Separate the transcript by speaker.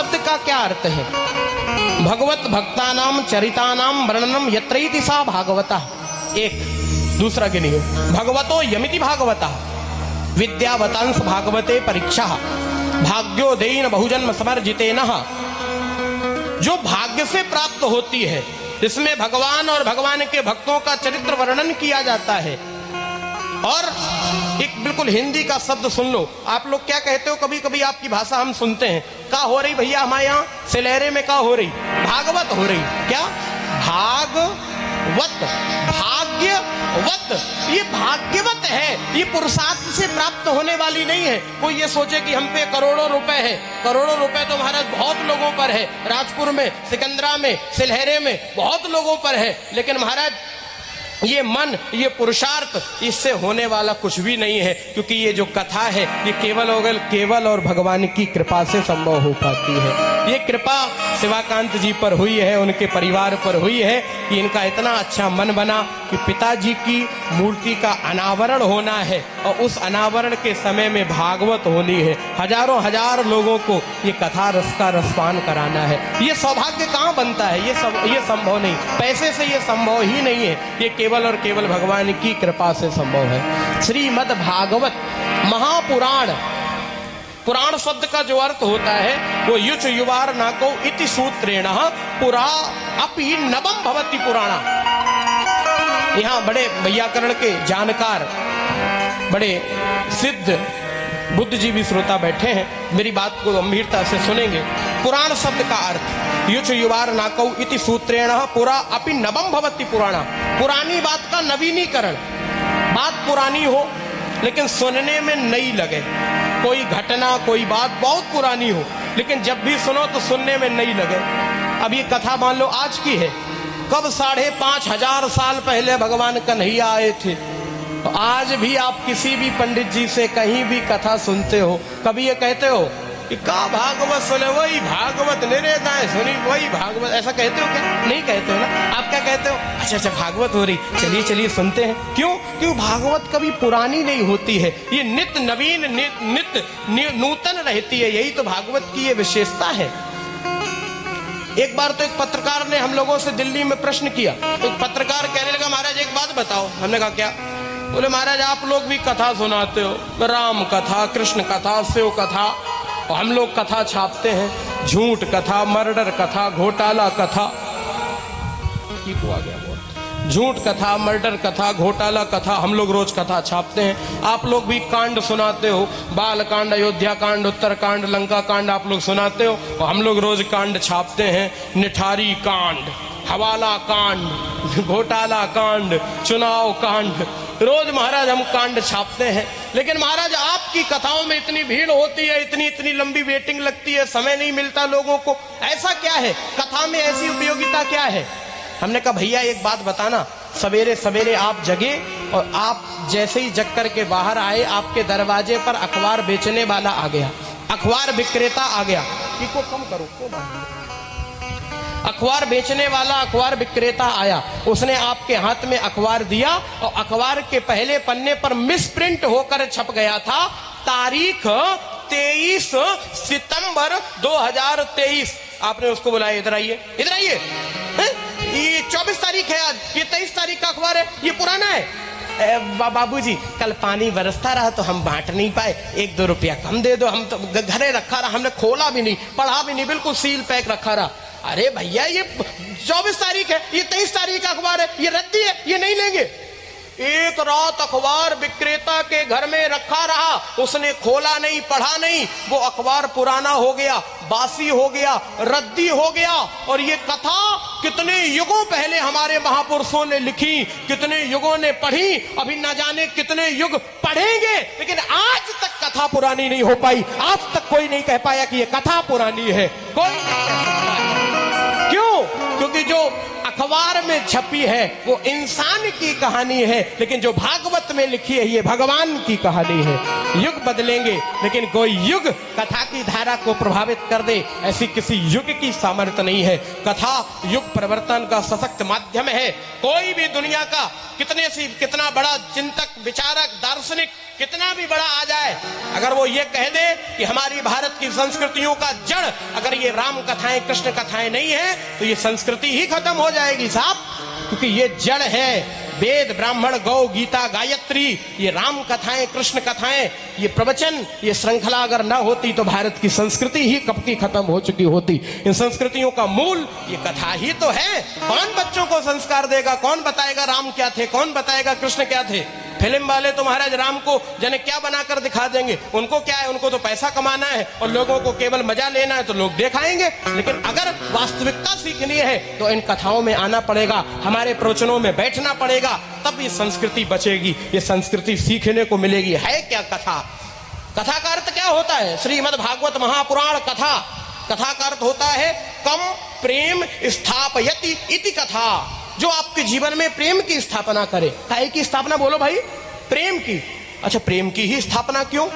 Speaker 1: शब्द का क्या अर्थ है? भगवत भक्तानाम चरितानाम वर्णनम यत्रैति सा भागवता। एक दूसरा के लिए भगवतो यमिति भागवता विद्यावतांस भागवते परीक्षा भाग्योदयेन बहुजन्म समर्जितेन। जो भाग्य से प्राप्त होती है, इसमें भगवान और भगवान के भक्तों का चरित्र वर्णन किया जाता है। और एक बिल्कुल हिंदी का शब्द सुन लो, आप लोग क्या कहते हो? कभी कभी आपकी भाषा हम सुनते हैं, क्या हो रही भैया हमारे यहाँ सिलहरे में? क्या हो रही? भागवत हो रही। क्या भागवत? भाग्यवत। ये भाग्यवत है, ये पुरुषार्थ से प्राप्त होने वाली नहीं है। कोई ये सोचे कि हम पे करोड़ों रुपए है, करोड़ों रुपए तो महाराज बहुत लोगों पर है, राजपुर में, सिकंदरा में, सिलहरे में बहुत लोगों पर है, लेकिन महाराज ये मन, ये पुरुषार्थ, इससे होने वाला कुछ भी नहीं है। क्योंकि ये जो कथा है ये केवल और भगवान की कृपा से संभव हो पाती है। ये कृपा शिवाकांत जी पर हुई है, उनके परिवार पर हुई है कि इनका इतना अच्छा मन बना कि पिताजी की मूर्ति का अनावरण होना है और उस अनावरण के समय में भागवत होनी है। हजारों हजार लोगों को ये कथा रस का रसपान कराना है। ये सौभाग्य कहाँ बनता है? ये संभव नहीं, पैसे से ये संभव ही नहीं है। ये केवल और केवल भगवान की कृपा से संभव है। श्रीमद् भागवत महापुराण। पुराण शब्द का जो अर्थ होता है वो युच युवार नाको इति सूत्रेण पुरा अपि नवम भवति पुराणा। यहाँ बड़े व्याकरण के जानकार, बड़े सिद्ध बुद्धिजीवी श्रोता बैठे हैं, मेरी बात को गंभीरता से सुनेंगे। पुराण शब्द का अर्थ युच युवार नाकौ इति सूत्रेण पुरा अपि नवम भवति पुराणा। पुरानी बात का नवीनीकरण। बात पुरानी हो लेकिन सुनने में नई लगे। कोई घटना, कोई बात बहुत पुरानी हो लेकिन जब भी सुनो तो सुनने में नई लगे। अब ये कथा मान लो आज की है, कब 5,500 साल पहले भगवान कन्हैया आए थे। तो आज भी आप किसी भी पंडित जी से कहीं भी कथा सुनते हो, कभी ये कहते हो कि का भागवत सुने? वही भागवत निरेदाएं सुनी, वही भागवत, ऐसा कहते हो क्या? नहीं कहते हो ना। आप क्या कहते हो? अच्छा भागवत हो रही, चलिए सुनते हैं। क्यों? क्यों? भागवत कभी पुरानी नहीं होती है, ये नित्य नवीन, नित्य नूतन रहती है। यही तो भागवत की ये विशेषता है। एक बार तो एक पत्रकार ने हम लोगों से दिल्ली में प्रश्न किया, तो पत्रकार कहने लगा महाराज एक बात बताओ। हमने कहा क्या? बोले महाराज आप लोग भी कथा सुनाते हो, राम कथा, कृष्ण कथा, शिव कथा, और हम लोग कथा छापते हैं, झूठ कथा, मर्डर कथा, घोटाला कथा, आ गया बहुत, झूठ कथा, मर्डर कथा, घोटाला कथा, हम लोग रोज कथा छापते हैं। आप लोग भी कांड सुनाते हो, बाल कांड, अयोध्या कांड, उत्तर कांड, लंका कांड आप लोग सुनाते हो, और हम लोग रोज कांड छापते हैं। निठारी कांड, हवाला कांड, घोटाला कांड, चुनाव कांड, रोज महाराज हम कांड छापते हैं। लेकिन महाराज आपकी कथाओं में इतनी भीड़ होती है, इतनी लंबी वेटिंग लगती है, समय नहीं मिलता लोगों को, ऐसा क्या है? कथा में ऐसी उपयोगिता क्या है? हमने कहा भैया एक बात बताना, सवेरे सवेरे आप जगे और आप जैसे ही जग कर के बाहर आए, आपके दरवाजे पर अखबार बेचने वाला आ गया, अखबार विक्रेता आ गया। इसको कम करो, अखबार बेचने वाला, अखबार विक्रेता आया, उसने आपके हाथ में अखबार दिया और अखबार के पहले पन्ने पर मिसप्रिंट होकर छप गया था तारीख 23 सितंबर 2023। आपने उसको बुलाया, इधर आइए, इधर आइए, ये 24 तारीख है आज, ये 23 तारीख का अखबार है, ये पुराना है। बाबूजी कल पानी बरसता रहा तो हम बांट नहीं पाए, 1-2 रुपया कम दे दो। हम तो घरे रखा रहा, हमने खोला भी नहीं, पढ़ा भी नहीं, बिल्कुल सील पैक रखा रहा। अरे भैया ये 24 तारीख है, ये 23 तारीख का अखबार है, ये रद्दी है, ये नहीं लेंगे। एक रात अखबार विक्रेता के घर में रखा रहा, उसने खोला नहीं, पढ़ा नहीं, वो अखबार पुराना हो गया, बासी हो गया, रद्दी हो गया। और ये कथा कितने युगों पहले हमारे महापुरुषों ने लिखी, कितने युगों ने पढ़ी, अभी न जाने कितने युग पढ़ेंगे, लेकिन आज तक कथा पुरानी नहीं हो पाई। आज तक कोई नहीं कह पाया कि ये कथा पुरानी है, कोई नहीं कह सकता। क्यों? क्योंकि जो अखबार में छपी है वो इंसान की कहानी है, लेकिन जो भागवत में लिखी है ये भगवान की कहानी है। युग बदलेंगे लेकिन कोई युग कथा की धारा को प्रभावित कर दे, ऐसी किसी युग की सामर्थ्य नहीं है। कथा युग परिवर्तन का सशक्त माध्यम है। कोई भी दुनिया का कितना बड़ा चिंतक, विचारक, दार्शनिक कितना भी बड़ा आ जाए, अगर वो ये कह दे कि हमारी भारत की संस्कृतियों का जड़ अगर ये राम कथाएं कृष्ण कथाएं नहीं है तो ये संस्कृति ही खत्म हो जाएगी साहब, क्योंकि ये जड़ है वेद ब्राह्मण गौ गीता गायत्री, ये राम कथाएं कृष्ण कथाएं, ये प्रवचन, ये श्रृंखला अगर ना होती तो भारत की संस्कृति ही कब की खत्म हो चुकी होती। इन संस्कृतियों का मूल ये कथा ही तो है। कौन बच्चों को संस्कार देगा, कौन बताएगा राम क्या थे, कौन बताएगा कृष्ण क्या थे। फिल्म वाले तो महाराज राम को जाने क्या बनाकर दिखा देंगे, उनको क्या है, उनको तो पैसा कमाना है और लोगों को केवल मजा लेना है तो लोग दिखाएंगे। लेकिन अगर वास्तविकता सीखनी है तो इन कथाओं में आना पड़ेगा, हमारे प्रवचनों में बैठना पड़ेगा, तब ये संस्कृति बचेगी, ये संस्कृति सीखने को मिलेगी। है क्या कथा? कथा का अर्थ क्या होता है? श्रीमद् भागवत महापुराण कथा, कथा का अर्थ होता है कम प्रेम स्थापयति इति कथा, जो आपके जीवन में प्रेम की स्थापना करे। काहे की स्थापना बोलो भाई? प्रेम की। अच्छा, प्रेम की ही स्थापना क्यों?